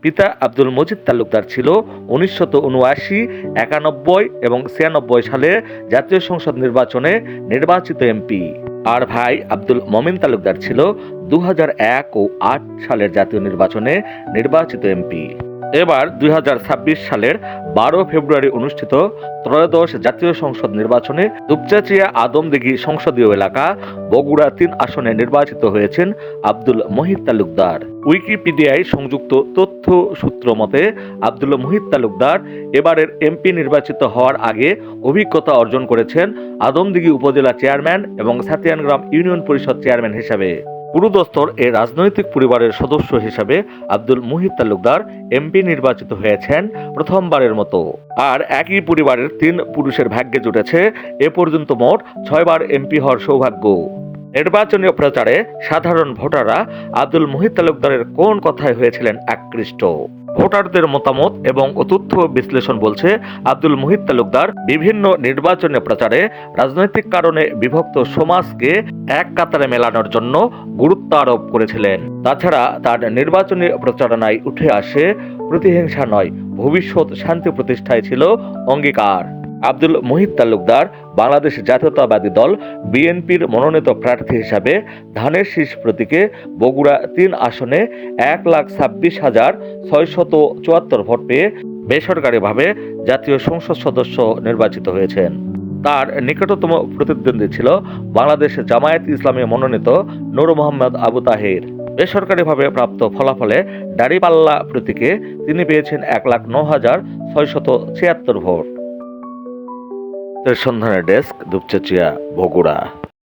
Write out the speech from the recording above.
পিতা আব্দুল মজিদ তালুকদার ছিল 1979, 91 এবং 96 সালে জাতীয় সংসদ নির্বাচনে নির্বাচিত এমপি। আর ভাই আব্দুল মমিন তালুকদার ছিল 2001 ও 8 সালের জাতীয় নির্বাচনে নির্বাচিত এমপি। এবার 2026 সালের 12 ফেব্রুয়ারি অনুষ্ঠিত ত্রয়োদশ জাতীয় সংসদ নির্বাচনে দুপচাঁচিয়া আদমদিঘি সংসদীয় এলাকা বগুড়া 3 আসনে নির্বাচিত হয়েছেন আব্দুল মহিদ তালুকদার। উইকিপিডিয়ায় সংযুক্ত তথ্য সূত্র মতে আব্দুল মহিদ তালুকদার এবারের এমপি নির্বাচিত হওয়ার আগে অভিজ্ঞতা অর্জন করেছেন আদমদিঘি উপজেলা চেয়ারম্যান এবং সাতিয়ানগ্রাম ইউনিয়ন পরিষদ চেয়ারম্যান হিসাবে। পুরুদস্তর এ রাজনৈতিক পরিবারের সদস্য হিসাবে আব্দুল মহিদ তালুকদার এমপি নির্বাচিত হয়েছেন প্রথমবারের মতো। আর একই পরিবারের 3 পুরুষের ভাগ্যে জুটেছে এ পর্যন্ত মোট 6 বার এমপি হওয়ার সৌভাগ্য। নির্বাচনী প্রচারে সাধারণ ভোটাররা আব্দুল মহিদ তালুকদারের কোন কথায় হয়েছিলেন আকৃষ্ট? ভোটারদের মতামত এবং তথ্য বিশ্লেষণ বলছে আব্দুল মহিদ তালুকদার বিভিন্ন নির্বাচনী প্রচারে রাজনৈতিক কারণে বিভক্ত সমাজকে এক কাতারে মেলানোর জন্য গুরুত্ব আরোপ করেছিলেন। তাছাড়া তার নির্বাচনী প্রচারণায় উঠে আসে প্রতিহিংসা নয়, ভবিষ্যৎ শান্তি প্রতিষ্ঠায় ছিল অঙ্গীকার। আব্দুল মহিদ তালুকদার বাংলাদেশ জাতীয়তাবাদী দল বিএনপির মনোনীত প্রার্থী হিসাবে ধানের শীষ প্রতীকে বগুড়া 3 আসনে 1,26,674 ভোট পেয়ে বেসরকারিভাবে জাতীয় সংসদ সদস্য নির্বাচিত হয়েছেন। তার নিকটতম প্রতিদ্বন্দ্বী ছিল বাংলাদেশ জামায়াত ইসলামী মনোনীত নূর মোহাম্মদ আবু তাহের। বেসরকারিভাবে প্রাপ্ত ফলাফলে দাঁড়িপাল্লা প্রতীকে তিনি পেয়েছেন 1,09,676 ভোট। সন্ধানের ডেস্ক, দুপচাঁচিয়া, বগুড়া।